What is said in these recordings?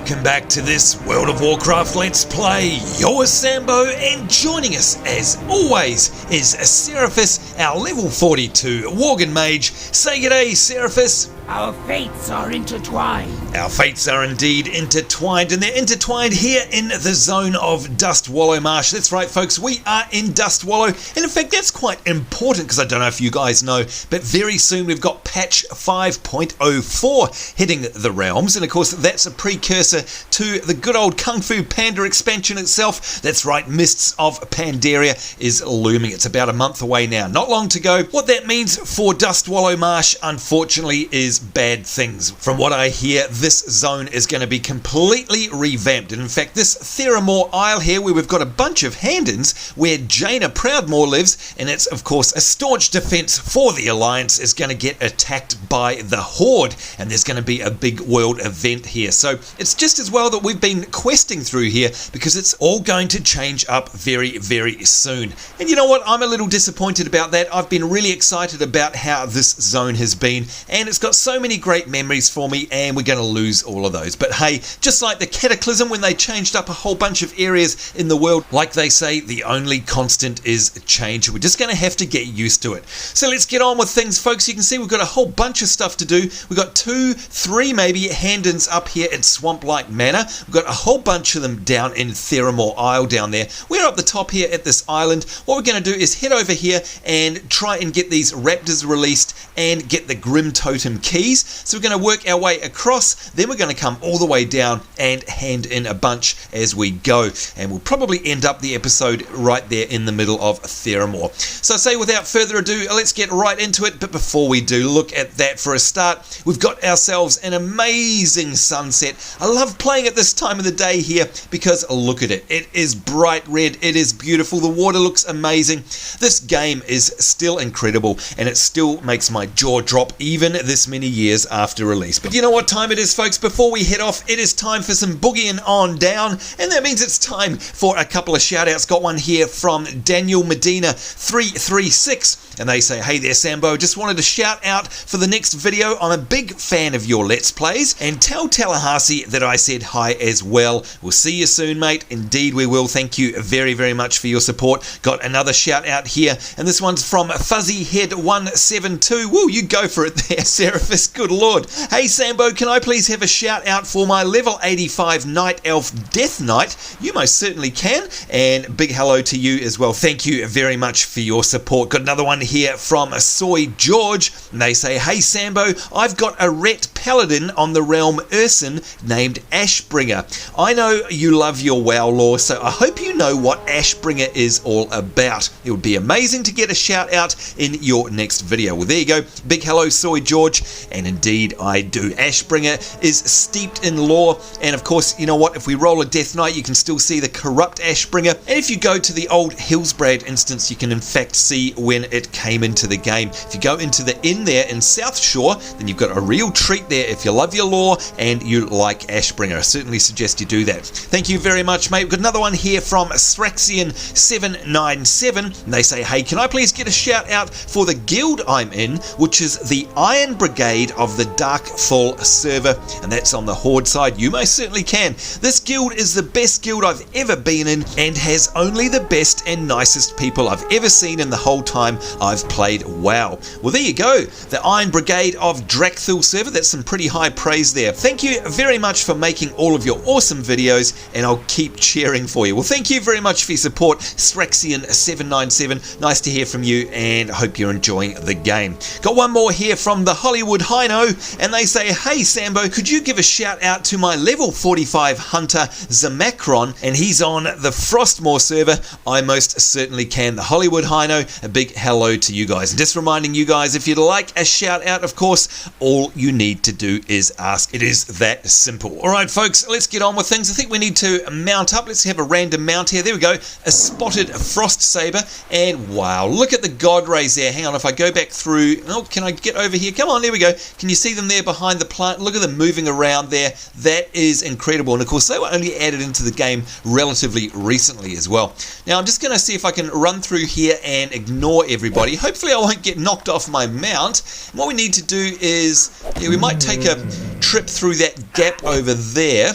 welcome back to this World of Warcraft Let's Play. You're Sambo, and joining us as always is Seraphis, our level 42 Worgen Mage. Say g'day, Seraphis. Our fates are intertwined. Our fates are indeed intertwined, and they're intertwined here in the zone of Dustwallow Marsh. That's right, folks, we are in Dustwallow, and in fact that's quite important because I don't know if you guys know, but very soon we've got patch 5.04 hitting the realms, and of course that's a precursor to the good old Kung Fu Panda expansion itself. That's right, Mists of Pandaria is looming. It's about a month away now, not long to go. What that means for Dustwallow Marsh, unfortunately, is bad things. From what I hear, this zone is going to be completely revamped, and in fact this Theramore Isle here, where we've got a bunch of hand-ins where Jaina Proudmore lives, and it's of course a staunch defense for the Alliance, is going to get attacked by the Horde, and there's going to be a big world event here. So it's just as well that we've been questing through here, because it's all going to change up very, very soon. And you know what, I'm a little disappointed about that. I've been really excited about how this zone has been, and it's got so many great memories for me, and we're going to lose all of those. But hey, just like the Cataclysm when they changed up a whole bunch of areas in the world, like they say, the only constant is change. We're just going to have to get used to it. So let's get on with things, folks. You can see we've got a whole bunch of stuff to do. We've got 2, 3 maybe hand-ins up here at Swamplight Manor. We've got a whole bunch of them down in Theramore Isle down there. We're up the top here at this island. What we're going to do is head over here and try and get these Raptors released and get the Grimtotem keys. So we're going to work our way across, then we're going to come all the way down and hand in a bunch as we go, and we'll probably end up the episode right there in the middle of Theramore. So I say without further ado, let's get right into it. But before we do, look at that for a start. We've got ourselves an amazing sunset. I love playing at this time of the day here because look at it. It is bright red, it is beautiful, the water looks amazing. This game is still incredible, and it still makes my jaw drop even this many years after release. But you know what time it is, folks? Before we head off, it is time for some boogieing on down, and that means it's time for a couple of shout outs. Got one here from Daniel Medina 336, and they say, hey there Sambo, just wanted to shout out for the next video. I'm a big fan of your Let's Plays, and tell Tallahassee that I said hi as well. We'll see you soon, mate. Indeed we will. Thank you very, very much for your support. Got another shout out here, and this one's from Fuzzyhead172. Woo, you go for it there, Seraphis. Good lord. Hey Sambo, can I please have a shout out for my level 85 Night Elf Death Knight? You most certainly can, and big hello to you as well. Thank you very much for your support. Got another one here from Soy George, and they say, hey Sambo, I've got a Ret Paladin on the realm Urson named Ashbringer. I know you love your WoW lore, so I hope you know what Ashbringer is all about. It would be amazing to get a shout out in your next video. Well, there you go. Big hello, Soy George, and indeed I do. Ashbringer is steeped in lore, and of course, you know what, if we roll a Death Knight, you can still see the corrupt Ashbringer, and if you go to the old Hillsbrad instance, you can in fact see when it came into the game. If you go into the inn there in South Shore, then you've got a real treat there if you love your lore and you like Ashbringer. I certainly suggest you do that. Thank you very much, mate. We've got another one here from Straxian797, and they say, hey, can I please get a shout out for the guild I'm in, which is the Iron Brigade of the Darkfall server, and that's on the Horde side. You most certainly can. This guild is the best guild I've ever been in, and has only the best and nicest people I've ever seen in the whole time I've played WoW. Well, there you go. The Iron Brigade of Drakthul server. That's some pretty high praise there. Thank you very much for making all of your awesome videos, and I'll keep cheering for you. Well, thank you very much for your support, Straxian797. Nice to hear from you, and I hope you're enjoying the game. Got one more here from the Hollywood Hino, and they say, hey Sambo, could you give a shout out to my level 45 hunter Zamacron, and he's on the Frostmoor server. I most certainly can. The Hollywood Hino, a big hello to you guys. And just reminding you guys, if you'd like a shout out, of course, all you need to do is ask. It is that simple. Alright folks, let's get on with things. I think we need to mount up. Let's have a random mount here. There we go. A spotted frost saber, and wow, look at the god rays there. Hang on, if I go back through, oh, can I get over here? Come on, there we go. Can you see them there behind the plant? Look at them moving around there. That is incredible, and of course they were only added into the game relatively recently as well. Now I'm just going to see if I can run through here and ignore everybody. Hopefully I won't get knocked off my mount. And what we need to do is, we might take a trip through that gap over there,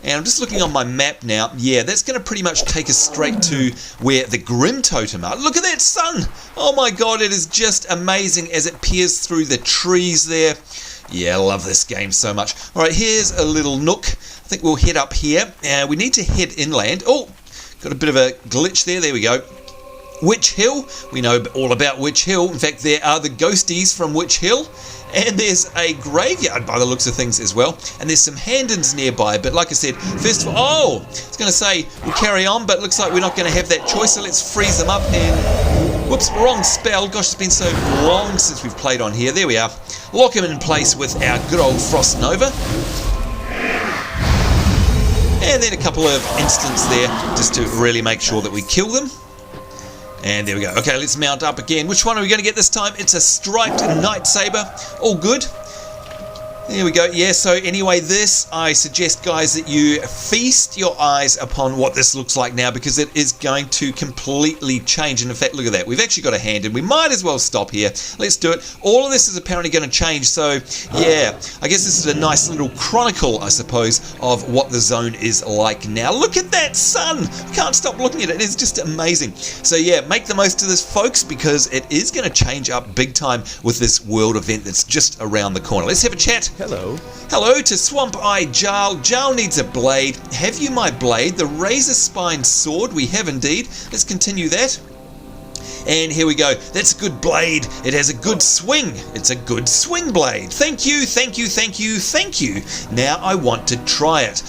And I'm just looking on my map now. Yeah, that's going to pretty much take us straight to where the Grimtotem are. Look at that sun! Oh my god, it is just amazing as it peers through the trees there. Yeah, I love this game so much. Alright, here's a little nook. I think we'll head up here. We need to head inland. Oh, got a bit of a glitch there. There we go. Witch Hill. We know all about Witch Hill. In fact, there are the ghosties from Witch Hill. And there's a graveyard by the looks of things as well. And there's some Handons nearby. But like I said, first of all, oh, I was going to say we'll carry on, but it looks like we're not going to have that choice. So let's freeze them up and... Whoops, wrong spell. Gosh, it's been so long since we've played on here. There we are. Lock them in place with our good old Frost Nova. And then a couple of instants there just to really make sure that we kill them. And there we go. Okay, let's mount up again. Which one are we going to get this time? It's a striped Night Saber. All good. There we go. Yeah, so anyway, this, I suggest, guys, that you feast your eyes upon what this looks like now, because it is going to completely change. And in fact, look at that. We've actually got a hand, and we might as well stop here. Let's do it. All of this is apparently going to change. So, yeah, I guess this is a nice little chronicle, I suppose, of what the zone is like now. Look at that sun. Can't stop looking at it. It's just amazing. So, yeah, make the most of this, folks, because it is going to change up big time with this world event that's just around the corner. Let's have a chat. Hello. Hello to Swamp-Eyed Jarl. Jarl needs a blade. Have you my blade? The razor-spined sword. We have indeed. Let's continue that. And here we go. That's a good blade. It has a good swing. It's a good swing blade. Thank you, thank you, thank you, thank you. Now I want to try it.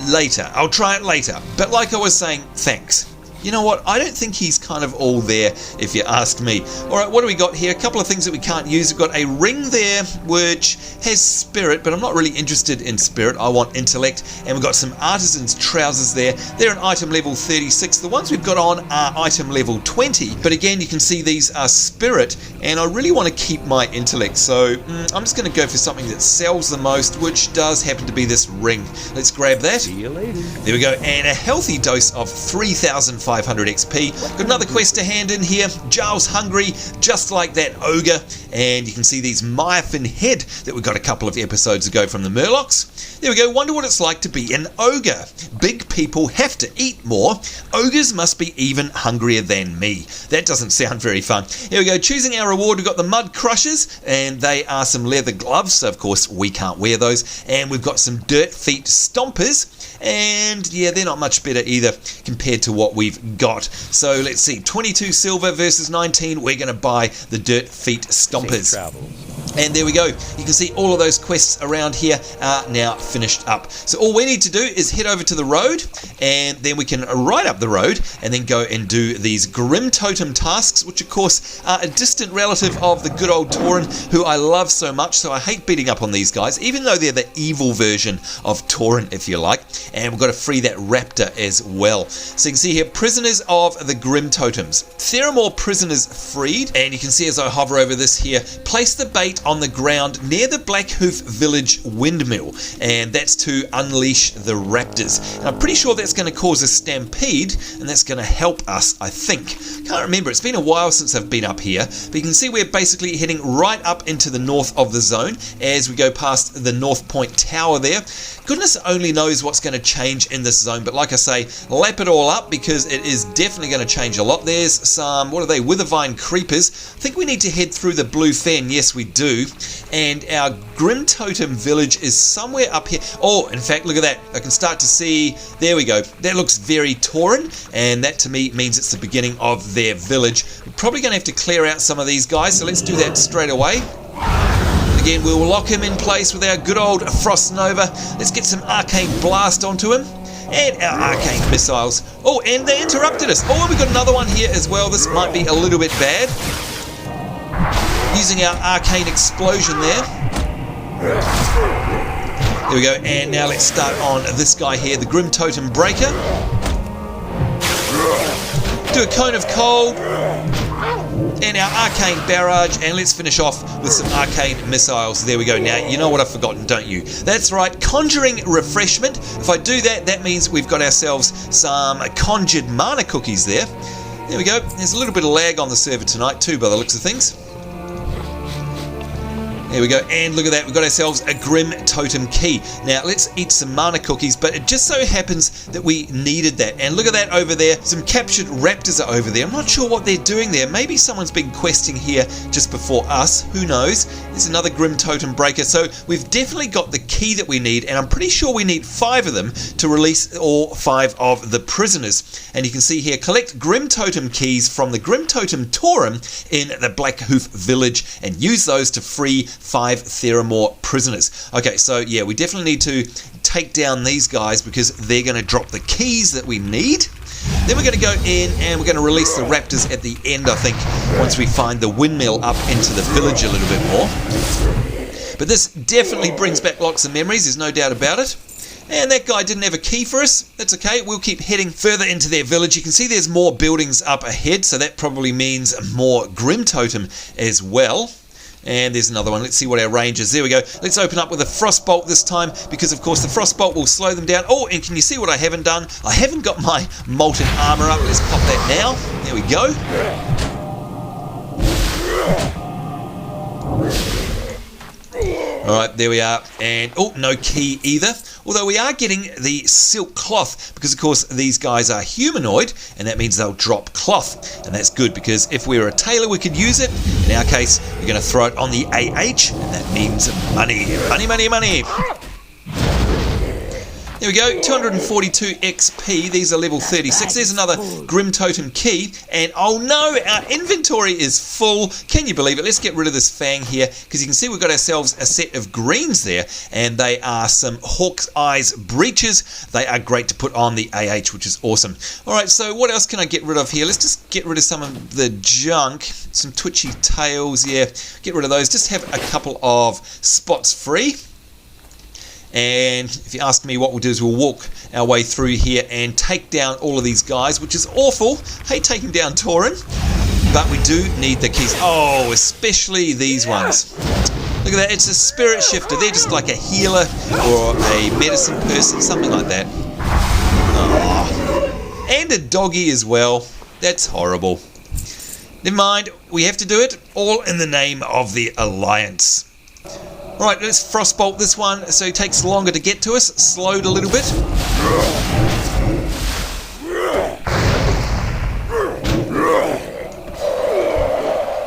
Later. I'll try it later. But like I was saying, thanks. You know what? I don't think he's kind of all there, if you ask me. Alright, what do we got here? A couple of things that we can't use. We've got a ring there, which has spirit, but I'm not really interested in spirit. I want intellect. And we've got some artisan's trousers there. They're an item level 36. The ones we've got on are item level 20. But again, you can see these are spirit, and I really want to keep my intellect. So I'm just going to go for something that sells the most, which does happen to be this ring. Let's grab that. See you later. There we go. And a healthy dose of 3,500 XP. Got another quest to hand in here. Jarl's hungry, just like that ogre. And you can see these Myafin head that we got a couple of episodes ago from the Murlocs. There we go. Wonder what it's like to be an ogre. Big people have to eat more. Ogres must be even hungrier than me. That doesn't sound very fun. Here we go. Choosing our reward, we've got the Mud Crushers, and they are some leather gloves. So, of course, we can't wear those. And we've got some Dirt Feet Stompers. And yeah, they're not much better either compared to what we've got. So let's see, 22 silver versus 19. We're going to buy the Dirt Feet Stompers. And there we go. You can see all of those quests around here are now finished up. So all we need to do is head over to the road, and then we can ride up the road and then go and do these Grimtotem tasks, which of course are a distant relative of the good old Tauren, who I love so much. So I hate beating up on these guys, even though they're the evil version of Tauren, if you like. And we've got to free that Raptor as well. So you can see here, Prisoners of the Grimtotems. Theramore Prisoners freed. And you can see as I hover over this here, place the bait on the ground near the Blackhoof Village windmill, and that's to unleash the Raptors. And I'm pretty sure that's going to cause a stampede, and that's going to help us, I think. Can't remember, it's been a while since I've been up here, but you can see we're basically heading right up into the north of the zone as we go past the North Point Tower there. Goodness only knows what's going to change in this zone, but like I say, lap it all up because it is definitely going to change a lot. There's some, what are they, Withervine Creepers. I think we need to head through the Blue Fen. Yes, we do. And our Grimtotem Village is somewhere up here. Oh, in fact, look at that. I can start to see, there we go. That looks very Tauren, and that to me means it's the beginning of their village. We're probably going to have to clear out some of these guys, so let's do that straight away. Again, we will lock him in place with our good old Frost Nova. Let's get some Arcane Blast onto him. And our Arcane Missiles. Oh, and they interrupted us. Oh, we've got another one here as well. This might be a little bit bad. Using our Arcane Explosion there. There we go. And now let's start on this guy here, the Grimtotem Breaker. Do a Cone of Cold. And our Arcane Barrage, and let's finish off with some Arcane Missiles. There we go. Now, you know what I've forgotten, don't you? That's right, Conjuring Refreshment. If I do that, that means we've got ourselves some Conjured Mana Cookies there. There we go. There's a little bit of lag on the server tonight too, by the looks of things. There we go, and look at that, we've got ourselves a Grimtotem key. Now, let's eat some mana cookies, but it just so happens that we needed that. And look at that over there, some captured raptors are over there. I'm not sure what they're doing there. Maybe someone's been questing here just before us, who knows. There's another Grimtotem breaker. So we've definitely got the key that we need, and I'm pretty sure we need 5 of them to release all 5 of the prisoners. And you can see here, collect Grimtotem keys from the Grimtotem Totem in the Blackhoof Village and use those to free 5 Theramore prisoners. Okay, so yeah, we definitely need to take down these guys because they're going to drop the keys that we need. Then we're going to go in and we're going to release the raptors at the end, I think, once we find the windmill up into the village a little bit more. But this definitely brings back lots of memories, there's no doubt about it. And that guy didn't have a key for us. That's okay, we'll keep heading further into their village. You can see there's more buildings up ahead, so that probably means more Grimtotem as well. And there's another one. Let's see what our range is. There we go. Let's open up with a Frostbolt this time because, of course, the Frostbolt will slow them down. Oh, and can you see what I haven't done? I haven't got my Molten Armor up. Let's pop that now. There we go. Alright, there we are. And, oh, no key either. Although we are getting the silk cloth because, of course, these guys are humanoid and that means they'll drop cloth. And that's good because if we were a tailor, we could use it. In our case, we're going to throw it on the AH and that means money. Money, money, money. There we go, 242 XP. These are level 36. There's another Grimtotem key. And oh no, our inventory is full. Can you believe it? Let's get rid of this fang here because you can see we've got ourselves a set of greens there. And they are some Hawk's Eyes breeches. They are great to put on the AH, which is awesome. Alright, so what else can I get rid of here? Let's just get rid of some of the junk. Some twitchy tails, yeah. Get rid of those. Just have a couple of spots free. And if you ask me, what we'll do is we'll walk our way through here and take down all of these guys, which is awful. Hate taking down Tauren, but we do need the keys. Oh, especially these ones. Look at that, it's a spirit shifter. They're just like a healer or a medicine person, something like that. Oh. And a doggy as well. That's horrible. Never mind, we have to do it all in the name of the Alliance. Alright, let's Frostbolt this one so it takes longer to get to us. Slowed a little bit.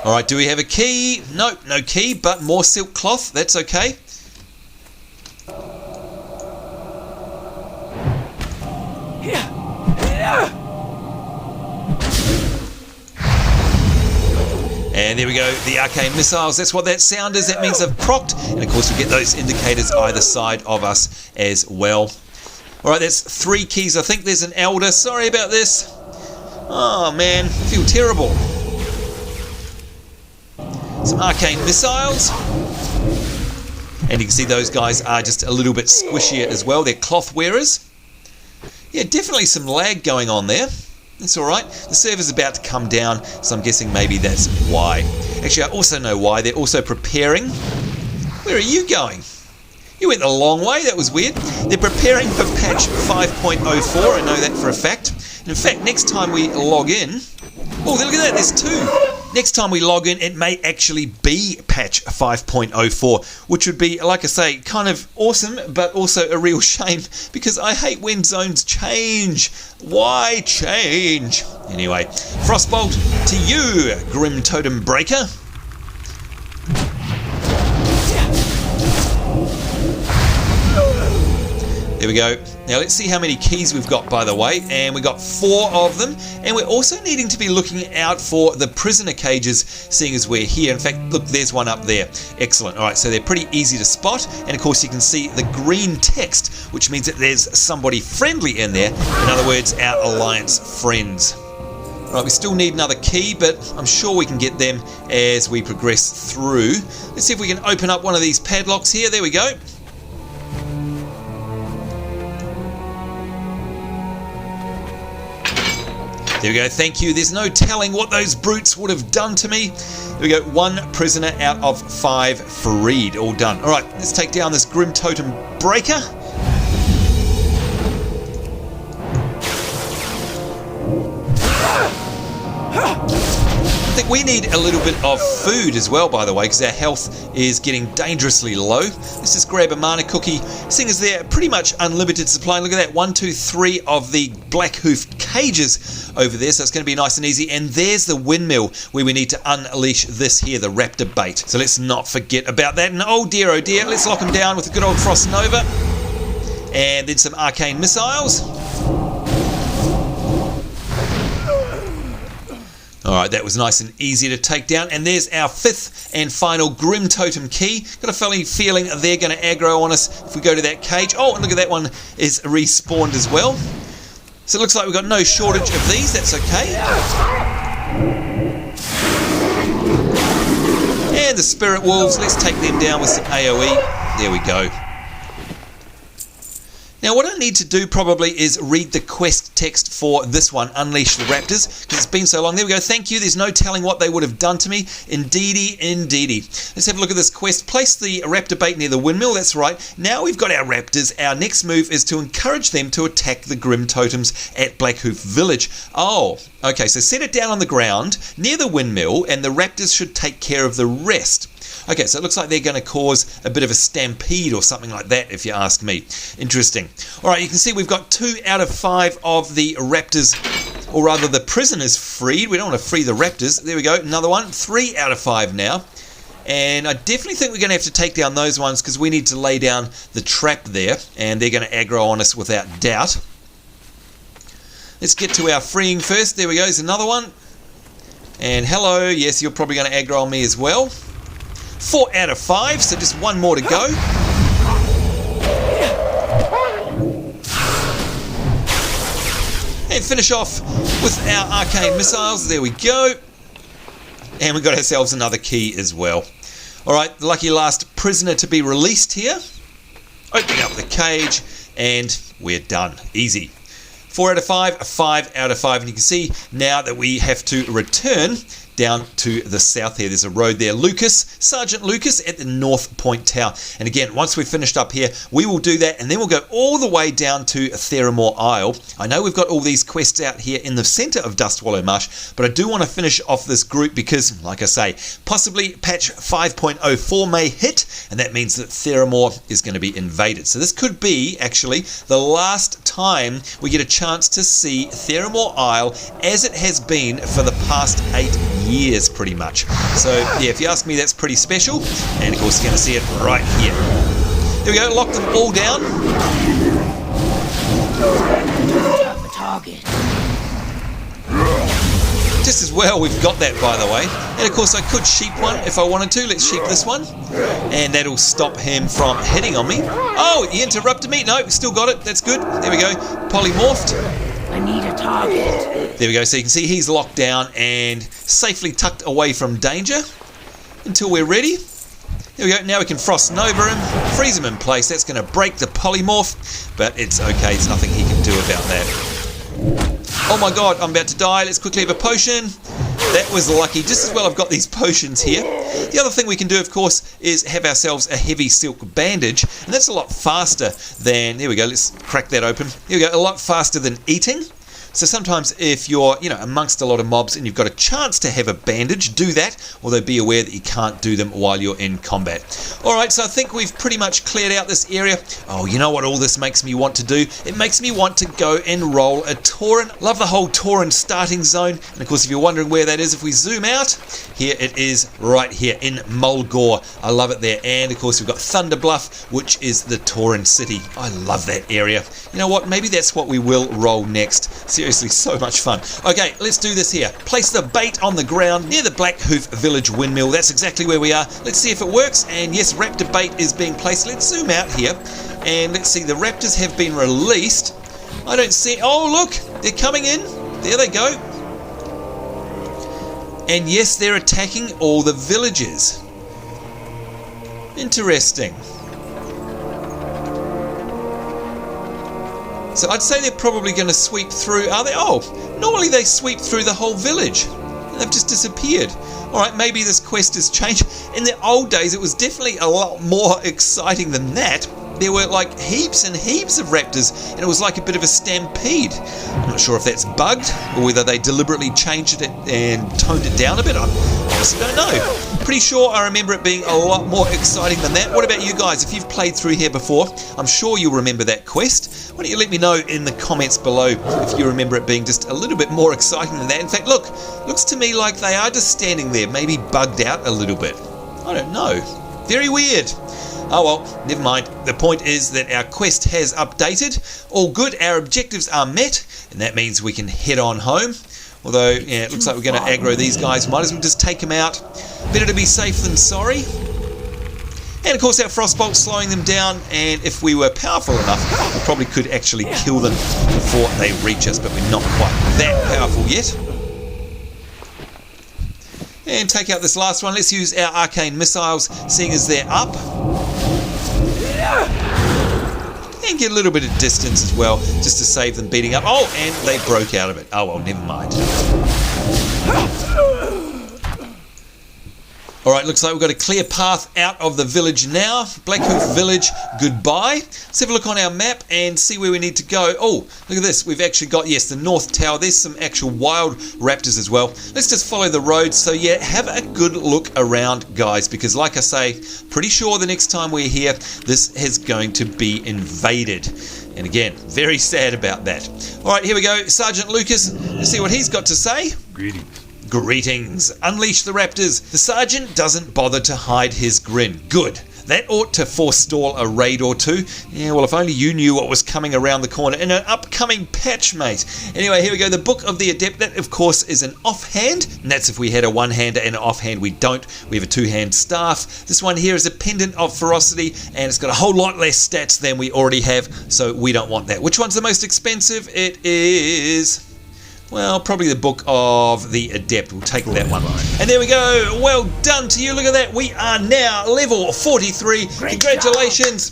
Alright, do we have a key? Nope, no key, but more silk cloth. That's okay. And there we go, the arcane missiles. That's what that sound is. That means they've procced. And of course we get those indicators either side of us as well. Alright, that's 3 keys. I think there's an elder. Sorry about this. Oh man, I feel terrible. Some arcane missiles. And you can see those guys are just a little bit squishier as well. They're cloth wearers. Yeah, definitely some lag going on there. That's alright. The server's about to come down, so I'm guessing maybe that's why. Actually, I also know why. They're also preparing. Where are you going? You went the long way. That was weird. They're preparing for patch 5.04. I know that for a fact. And in fact, next time we log in... Oh, look at that. There's 2. Next time we log in, it may actually be patch 5.04, which would be, like I say, kind of awesome, but also a real shame, because I hate when zones change. Why change? Anyway, Frostbolt to you, Grimtotem Breaker. There we go. Now let's see how many keys we've got, by the way. And we got 4 of them. And we're also needing to be looking out for the prisoner cages, seeing as we're here. In fact, look, there's one up there. Excellent. All right, so they're pretty easy to spot. And of course, you can see the green text, which means that there's somebody friendly in there. In other words, our Alliance friends. All right, we still need another key, but I'm sure we can get them as we progress through. Let's see if we can open up one of these padlocks here. There we go. There we go, thank you. There's no telling what those brutes would have done to me. There we go, 1 prisoner out of 5 freed. All done. Alright, let's take down this Grimtotem Breaker. I think We need a little bit of food as well, by the way, because our health is getting dangerously low. Let's just grab a mana cookie. Seeing as they're pretty much unlimited supply. Look at that, 1, 2, 3 of the Blackhoof cages over there, so it's going to be nice and easy. And there's the windmill where we need to unleash this here, the Raptor bait. So let's not forget about that. And oh dear, let's lock them down with a good old Frost Nova. And then some arcane missiles. Alright, that was nice and easy to take down. And there's our 5th and final Grimtotem key. Got a funny feeling they're going to aggro on us if we go to that cage. Oh, and look at that one is respawned as well. So it looks like we've got no shortage of these. That's okay. And the Spirit Wolves, let's take them down with some AoE. There we go. Now what I need to do probably is read the quest text for this one, Unleash the Raptors, because it's been so long. There we go, thank you. There's no telling what they would have done to me. Indeedy, indeedy. Let's have a look at this quest. Place the raptor bait near the windmill, that's right. Now we've got our raptors. Our next move is to encourage them to attack the Grimtotems at Blackhoof Village. Oh, okay, so set it down on the ground near the windmill and the raptors should take care of the rest. Okay, so it looks like they're going to cause a bit of a stampede or something like that, if you ask me. Interesting. All right, you can see we've got 2 out of 5 of the raptors, or rather the prisoners, freed. We don't want to free the raptors. There we go, another one. 3 out of 5 now. And I definitely think we're going to have to take down those ones because we need to lay down the trap there, and they're going to aggro on us without doubt. Let's get to our freeing first. There we go, there's another one. And hello, yes, you're probably going to aggro on me as well. 4 out of 5, so just one more to go. And finish off with our arcane missiles. There we go. And we got ourselves another key as well. Alright, the lucky last prisoner to be released here. Opening up the cage, and we're done. Easy. 4 out of 5, 5 out of 5. And you can see now that we have to return down to the south here. There's a road there. Sergeant Lucas at the North Point Tower. And again, once we've finished up here, we will do that and then we'll go all the way down to Theramore Isle. I know we've got all these quests out here in the centre of Dustwallow Marsh, but I do want to finish off this group because, like I say, possibly patch 5.04 may hit, and that means that Theramore is going to be invaded. So this could be actually the last time we get a chance to see Theramore Isle as it has been for the past 8 years pretty much. So yeah, if you ask me, that's pretty special, and of course you're going to see it right here. There we go, lock them all down. Target. Just as well we've got that, by the way. And of course I could sheep one if I wanted to. Let's sheep this one, and that'll stop him from hitting on me. Oh, he interrupted me. No, still got it. That's good. There we go. Polymorphed. I need a target. There we go, so you can see he's locked down and safely tucked away from danger until we're ready. There we go, now we can Frost Nova him, freeze him in place. That's going to break the polymorph, but it's okay, there's nothing he can do about that. Oh my god, I'm about to die. Let's quickly have a potion. That was lucky. Just as well I've got these potions here. The other thing we can do, of course, is have ourselves a heavy silk bandage, and that's a lot faster than, there we go, let's crack that open. Here we go, a lot faster than eating. So sometimes if you're, amongst a lot of mobs and you've got a chance to have a bandage, do that, although be aware that you can't do them while you're in combat. Alright, so I think we've pretty much cleared out this area. Oh, you know what all this makes me want to do? It makes me want to go and roll a Tauren. Love the whole Tauren starting zone. And of course, if you're wondering where that is, if we zoom out, here it is right here in Mulgore. I love it there. And of course, we've got Thunder Bluff, which is the Tauren city. I love that area. You know what? Maybe that's what we will roll next. Seriously, so much fun. Okay, let's do this here. Place the bait on the ground near the Blackhoof Village windmill. That's exactly where we are. Let's see if it works. And yes, raptor bait is being placed. Let's zoom out here and let's see. The raptors have been released. I don't see. Oh, look, they're coming in. There they go. And yes, they're attacking all the villages. Interesting. So I'd say they're probably going to sweep through. Are they? Oh, normally they sweep through the whole village. They've just disappeared. Alright, maybe this quest has changed. In the old days, it was definitely a lot more exciting than that. there were like heaps and heaps of raptors, and it was like a bit of a stampede. I'm not sure if that's bugged or whether they deliberately changed it and toned it down a bit. I honestly don't know. Pretty sure I remember it being a lot more exciting than that. What about you guys? If you've played through here before, I'm sure you'll remember that quest. Why don't you let me know in the comments below if you remember it being just a little bit more exciting than that. In fact, look, looks to me like they are just standing there, maybe bugged out a little bit. I don't know. Very weird. Oh well, never mind. The point is that our quest has updated. All good, our objectives are met, and that means we can head on home. Although, yeah, it looks like we're going to aggro these guys. Might as well just take them out. Better to be safe than sorry. And of course our Frostbolt's slowing them down, and if we were powerful enough, we probably could actually kill them before they reach us, but we're not quite that powerful yet. And take out this last one. Let's use our arcane missiles, seeing as they're up. And get a little bit of distance as well, just to save them beating up. Oh, and they broke out of it. Oh well, never mind. Alright, looks like we've got a clear path out of the village now. Blackhoof Village, goodbye. Let's have a look on our map and see where we need to go. Oh, look at this. We've actually got, yes, the North Tower. There's some actual wild raptors as well. Let's just follow the road. So yeah, have a good look around, guys, because like I say, pretty sure the next time we're here, this is going to be invaded. And again, very sad about that. Alright, here we go. Sergeant Lucas, let's see what he's got to say. Greetings. Greetings. Unleash the raptors. The sergeant doesn't bother to hide his grin. Good. That ought to forestall a raid or two. Yeah, well, if only you knew what was coming around the corner in an upcoming patch, mate. Anyway, here we go. The Book of the Adept. That, of course, is an offhand. And that's if we had a one-hander and an offhand. We don't. We have a two-hand staff. This one here is a pendant of ferocity, and it's got a whole lot less stats than we already have, so we don't want that. Which one's the most expensive? It is... well, probably the Book of the Adept. We'll take that one. And there we go. Well done to you. Look at that. We are now level 43. Congratulations.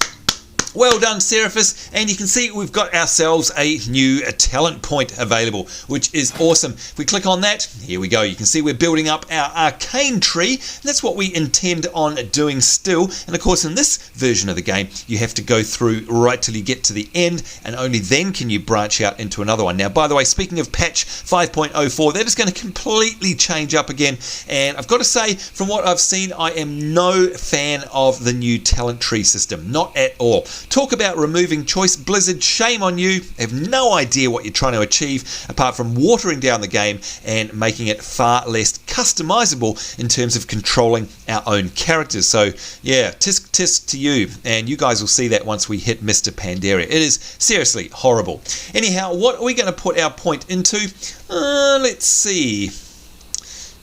Well done, Seraphis. And you can see we've got ourselves a new talent point available, which is awesome. If we click on that, here we go. You can see we're building up our arcane tree. And that's what we intend on doing still. And of course, in this version of the game, you have to go through right till you get to the end, and only then can you branch out into another one. Now, by the way, speaking of patch 5.04, that is going to completely change up again. And I've got to say, from what I've seen, I am no fan of the new talent tree system. Not at all. Talk about removing choice. Blizzard, shame on you. Have no idea what you're trying to achieve apart from watering down the game and making it far less customizable in terms of controlling our own characters. So yeah, tisk tisk to you, and you guys will see that once we hit Mr. Pandaria. It is seriously horrible. Anyhow, what are we going to put our point into? Let's see.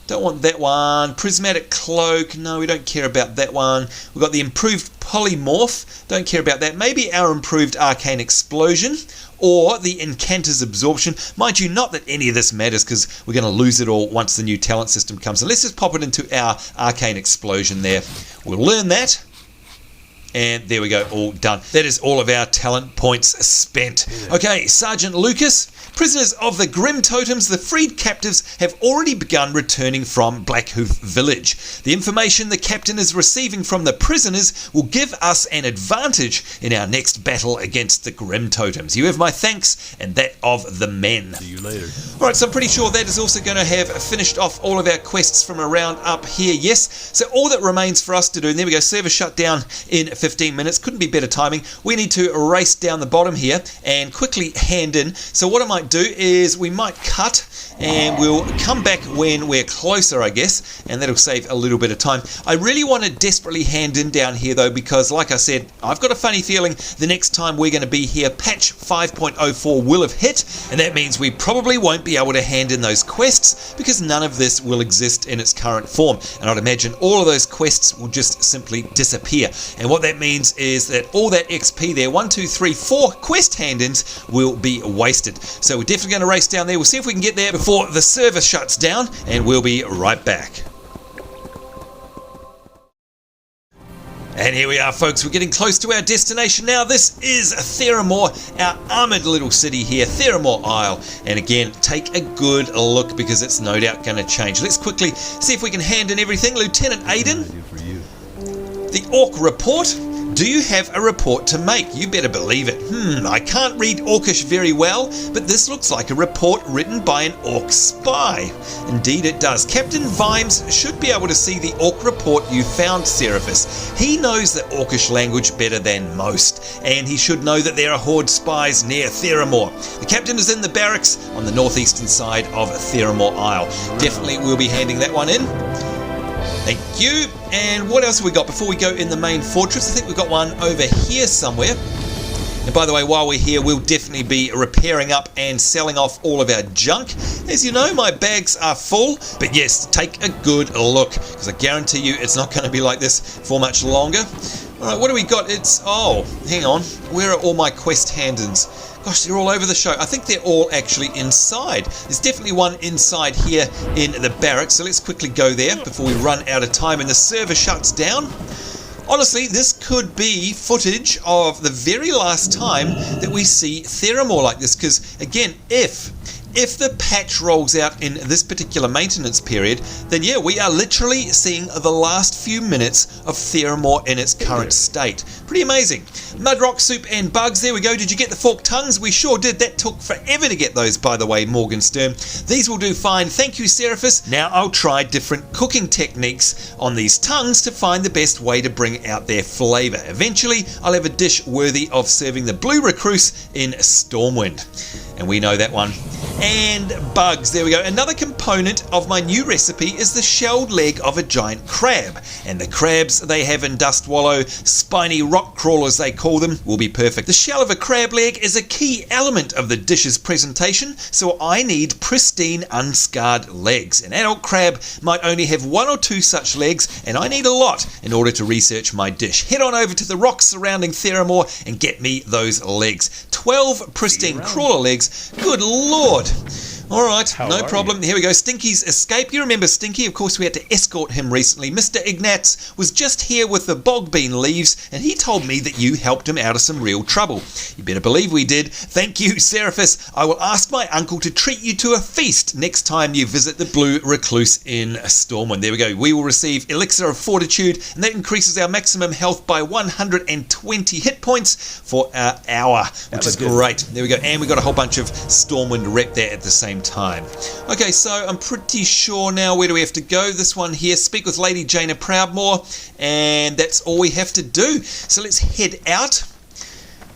Don't want that one. Prismatic Cloak. No, we don't care about that one. We've got the improved Polymorph. Don't care about that. Maybe our improved Arcane Explosion or the Incanter's Absorption. Mind you, not that any of this matters because we're going to lose it all once the new talent system comes. So let's just pop it into our Arcane Explosion there. We'll learn that. And there we go, all done. That is all of our talent points spent. Okay, Sergeant Lucas. Prisoners of the Grimtotems, the freed captives, have already begun returning from Blackhoof Village. The information the captain is receiving from the prisoners will give us an advantage in our next battle against the Grimtotems. You have my thanks and that of the men. See you later. Alright, so I'm pretty sure that is also going to have finished off all of our quests from around up here, yes. So all that remains for us to do, and there we go, server shut down in 15 minutes. Couldn't be better timing. We need to race down the bottom here and quickly hand in. So what I might do is we might cut and we'll come back when we're closer, I guess, and that'll save a little bit of time. I really want to desperately hand in down here though, because like I said, I've got a funny feeling the next time we're going to be here, patch 5.04 will have hit, and that means we probably won't be able to hand in those quests because none of this will exist in its current form, and I'd imagine all of those quests will just simply disappear. And what that means is that all that XP there, 1, 2, 3, 4 quest hand-ins will be wasted. So we're definitely going to race down there. We'll see if we can get there before the server shuts down, and we'll be right back. And here we are, folks. We're getting close to our destination now. This is Theramore, our armoured little city here, Theramore Isle. And again, take a good look because it's no doubt going to change. Let's quickly see if we can hand in everything. Lieutenant Aiden, the Orc Report. Do you have a report to make? You better believe it. I can't read Orcish very well, but this looks like a report written by an Orc spy. Indeed it does. Captain Vimes should be able to see the Orc report you found, Seraphis. He knows the Orcish language better than most, and he should know that there are Horde spies near Theramore. The captain is in the barracks on the northeastern side of Theramore Isle. Definitely we'll be handing that one in. Thank you. And what else have we got before we go in the main fortress? I think we've got one over here somewhere. And by the way, while we're here, we'll definitely be repairing up and selling off all of our junk. As you know, my bags are full. But yes, take a good look, because I guarantee you it's not going to be like this for much longer. Alright, what do we got? Oh, hang on. Where are all my quest hand-ins? Gosh, they're all over the show. I think they're all actually inside. There's definitely one inside here in the barracks, so let's quickly go there before we run out of time and the server shuts down. Honestly, this could be footage of the very last time that we see Theramore like this, because again, if the patch rolls out in this particular maintenance period, then yeah, we are literally seeing the last few minutes of Theramore in its current state. Pretty amazing. Mudrock soup and bugs, there we go. Did you get the forked tongues? We sure did. That took forever to get those, by the way, Morgenstern. These will do fine. Thank you, Seraphis. Now I'll try different cooking techniques on these tongues to find the best way to bring out their flavour. Eventually, I'll have a dish worthy of serving the blue recluse in Stormwind. And we know that one. And bugs, there we go. Another component of my new recipe is the shelled leg of a giant crab. And the crabs they have in Dustwallow, spiny rock crawlers they call them, will be perfect. The shell of a crab leg is a key element of the dish's presentation, so I need pristine unscarred legs. An adult crab might only have 1 or 2 such legs, and I need a lot in order to research my dish. Head on over to the rocks surrounding Theramore and get me those legs. 12 pristine crawler legs. Good lord. Alright, no problem. Here we go. Stinky's escape. You remember Stinky? Of course, we had to escort him recently. Mr. Ignatz was just here with the bog bean leaves, and he told me that you helped him out of some real trouble. You better believe we did. Thank you, Seraphis. I will ask my uncle to treat you to a feast next time you visit the Blue Recluse in Stormwind. There we go. We will receive Elixir of Fortitude, and that increases our maximum health by 120 hit points for an hour, which is great. There we go. And we got a whole bunch of Stormwind rep there at the same time. Okay, so I'm pretty sure now, where do we have to go? This one here, speak with Lady Jaina Proudmore, and that's all we have to do. So let's head out.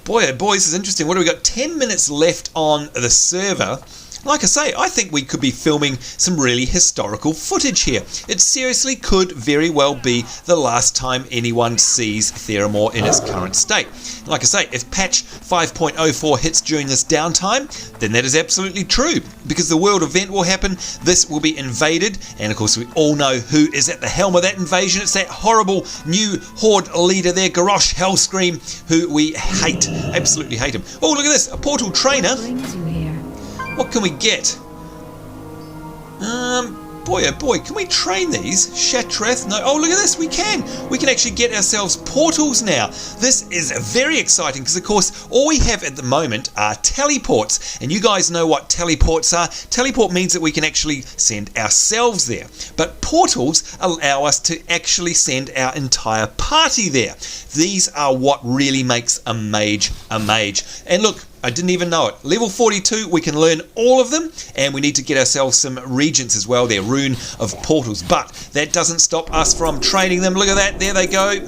Boy, oh boy, this is interesting. What do we got? 10 minutes left on the server. Like I say, I think we could be filming some really historical footage here. It seriously could very well be the last time anyone sees Theramore in its current state. Like I say, if patch 5.04 hits during this downtime, then that is absolutely true, because the world event will happen, this will be invaded, and of course we all know who is at the helm of that invasion. It's that horrible new Horde leader there, Garrosh Hellscream, who we hate, absolutely hate him. Oh, look at this, a portal trainer. What can we get? Boy, oh boy, can we train these? Shatrath? No. Oh, look at this, we can. We can actually get ourselves portals now. This is very exciting because, of course, all we have at the moment are teleports. And you guys know what teleports are. Teleport means that we can actually send ourselves there. But portals allow us to actually send our entire party there. These are what really makes a mage a mage. And look, I didn't even know it. Level 42, we can learn all of them, and we need to get ourselves some regents as well, their rune of portals. But that doesn't stop us from training them. Look at that, there they go.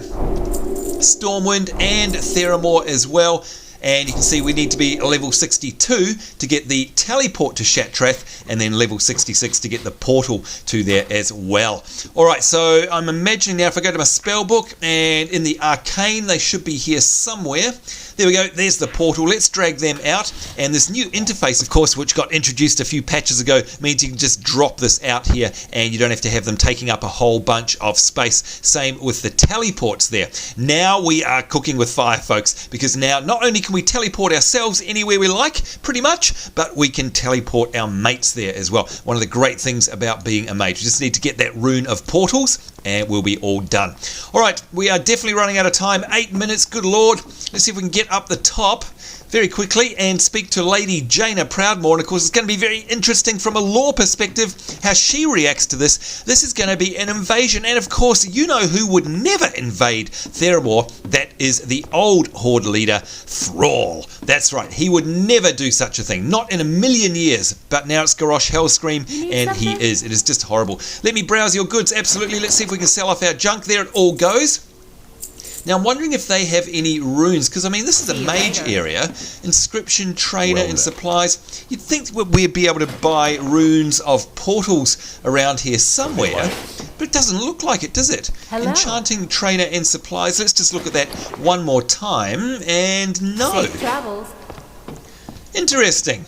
Stormwind and Theramore as well. And you can see we need to be level 62 to get the teleport to Shatrath, and then level 66 to get the portal to there as well. Alright, so I'm imagining now if I go to my spell book, and in the arcane, they should be here somewhere. There we go, there's the portal. Let's drag them out. And this new interface, of course, which got introduced a few patches ago, means you can just drop this out here and you don't have to have them taking up a whole bunch of space. Same with the teleports there. Now we are cooking with fire, folks, because now not only can we teleport ourselves anywhere we like, pretty much, but we can teleport our mates there as well. One of the great things about being a mage. We just need to get that rune of portals and we'll be all done. Alright, we are definitely running out of time. 8 minutes, good lord. Let's see if we can get up the top. very quickly and speak to Lady Jaina Proudmore. And of course, it's going to be very interesting from a lore perspective how she reacts to this. This is going to be an invasion. And of course, you know who would never invade Theramore? That is the old Horde leader, Thrall. That's right. He would never do such a thing. Not in a million years. But now it's Garrosh Hellscream, and he is. It is just horrible. Let me browse your goods. Absolutely. Let's see if we can sell off our junk. There it all goes. Now, I'm wondering if they have any runes, because, I mean, this is a mage area. Inscription, trainer, and supplies. You'd think we'd be able to buy runes of portals around here somewhere, but it doesn't look like it, does it? Hello. Enchanting, trainer, and supplies. Let's just look at that one more time, and no. Safe travels. Interesting.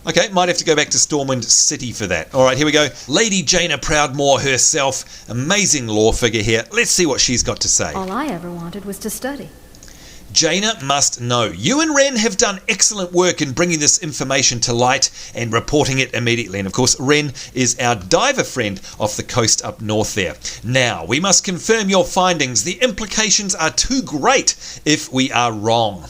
Okay, might have to go back to Stormwind City for that. All right, here we go. Lady Jaina Proudmore herself. Amazing lore figure here. Let's see what she's got to say. All I ever wanted was to study. Jaina must know. You and Ren have done excellent work in bringing this information to light and reporting it immediately. And of course, Ren is our diver friend off the coast up north there. Now, we must confirm your findings. The implications are too great if we are wrong.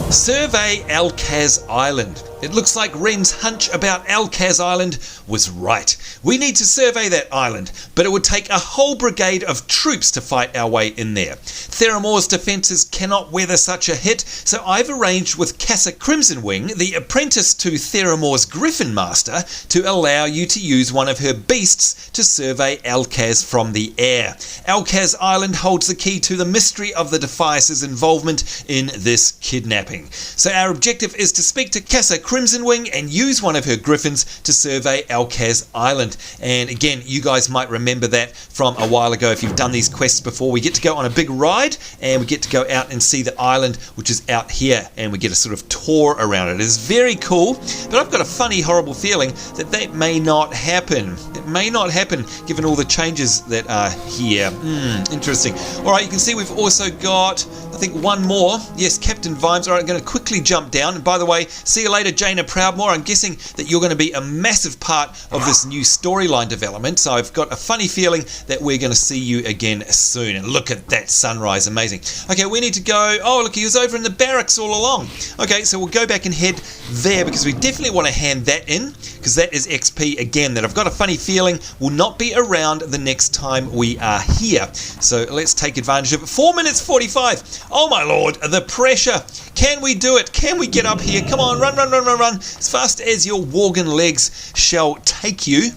Survey Alcaz Island. It looks like Ren's hunch about Alcaz Island was right. We need to survey that island, but it would take a whole brigade of troops to fight our way in there. Theramore's defences cannot weather such a hit, so I've arranged with Cassa Crimsonwing, the apprentice to Theramore's Griffin Master, to allow you to use one of her beasts to survey Alcaz from the air. Alcaz Island holds the key to the mystery of the Defias's involvement in this kidnapping. So our objective is to speak to Cassa Crimsonwing and use one of her griffins to survey Alcaz Island. And again, you guys might remember that from a while ago if you've done these quests before. We get to go on a big ride and we get to go out and see the island, which is out here, and we get a sort of tour around it. It is very cool, but I've got a funny, horrible feeling that that may not happen. It may not happen given all the changes that are here. Interesting. All right, you can see we've also got, I think, one more. Yes, Captain Vimes. All right, I'm going to quickly jump down. And by the way, see you later, Jaina Proudmore. I'm guessing that you're going to be a massive part of this new storyline development, so I've got a funny feeling that we're going to see you again soon. And look at that sunrise, amazing. Okay, we need to go. Oh, look, he was over in the barracks all along. Okay, so we'll go back and head there because we definitely want to hand that in, because that is XP again that I've got a funny feeling will not be around the next time we are here. So let's take advantage of it. 4 minutes 45. Oh my lord, the pressure. Can we do it? Can we get up here? Come on, run, run, run, run, run. As fast as your Worgen legs shall take you.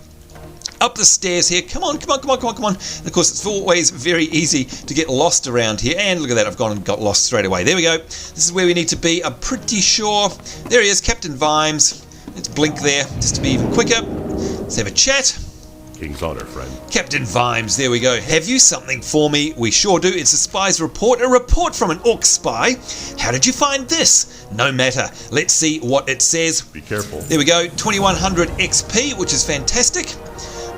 Up the stairs here. Come on, come on, come on, come on, come on. And of course, it's always very easy to get lost around here. And look at that, I've gone and got lost straight away. There we go. This is where we need to be. I'm pretty sure. There he is, Captain Vimes. Let's blink there, just to be even quicker. Let's have a chat. King's honor, friend. Captain Vimes, there we go. Have you something for me? We sure do. It's a spy's report. A report from an orc spy. How did you find this? No matter. Let's see what it says. Be careful. There we go. 2100 XP, which is fantastic.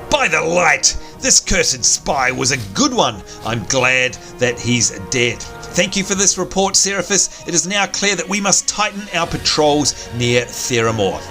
By the light, this cursed spy was a good one. I'm glad that he's dead. Thank you for this report, Seraphis. It is now clear that we must tighten our patrols near Theramore.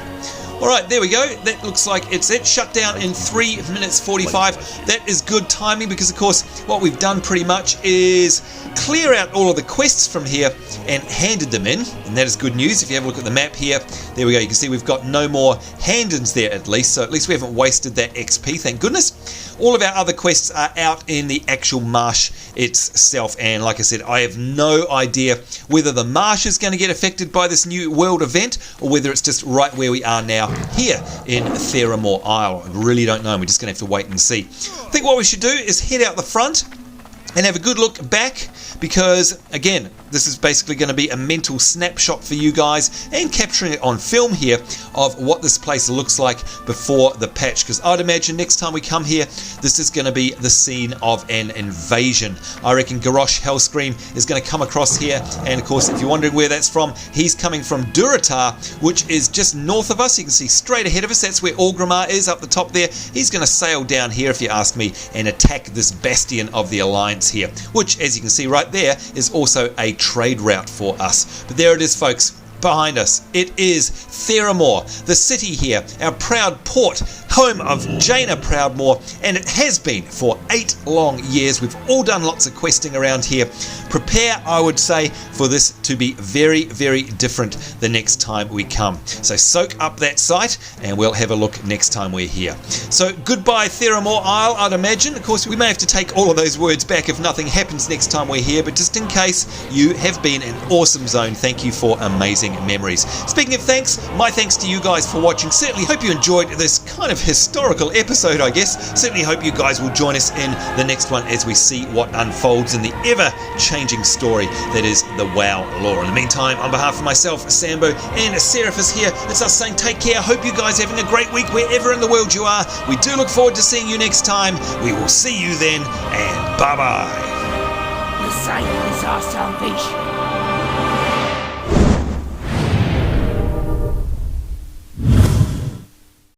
Alright, there we go. That looks like it's it. Shut down in 3 minutes 45. That is good timing because, of course, what we've done pretty much is clear out all of the quests from here and handed them in. And that is good news. If you have a look at the map here, there we go. You can see we've got no more hand-ins there at least. So at least we haven't wasted that XP, thank goodness. All of our other quests are out in the actual marsh itself. And like I said, I have no idea whether the marsh is going to get affected by this new world event or whether it's just right where we are now here in Theramore Isle. I really don't know. We're just going to have to wait and see. I think what we should do is head out the front and have a good look back because, again, this is basically going to be a mental snapshot for you guys and capturing it on film here of what this place looks like before the patch, because I'd imagine next time we come here this is going to be the scene of an invasion. I reckon Garrosh Hellscream is going to come across here, and of course if you're wondering where that's from, he's coming from Durotar, which is just north of us. You can see straight ahead of us, that's where Orgrimmar is up the top there. He's going to sail down here, if you ask me, and attack this bastion of the Alliance here, which as you can see right there is also a trade route for us. But there it is, folks. behind us. It is Theramore, the city here, our proud port, home of Jaina Proudmore, and it has been for 8 long years. We've all done lots of questing around here. Prepare, I would say, for this to be very, very different the next time we come. So soak up that sight, and we'll have a look next time we're here. So goodbye Theramore Isle, I'd imagine. Of course, we may have to take all of those words back if nothing happens next time we're here, but just in case, you have been an awesome zone. Thank you for amazing memories. Speaking of thanks, my thanks to you guys for watching. Certainly hope you enjoyed this kind of historical episode, I guess. Certainly hope you guys will join us in the next one as we see what unfolds in the ever-changing story that is the WoW lore. In the meantime, on behalf of myself, Sambo, and Seraphis here, it's us saying take care. Hope you guys are having a great week wherever in the world you are. We do look forward to seeing you next time. We will see you then, and bye-bye. The sight is our salvation.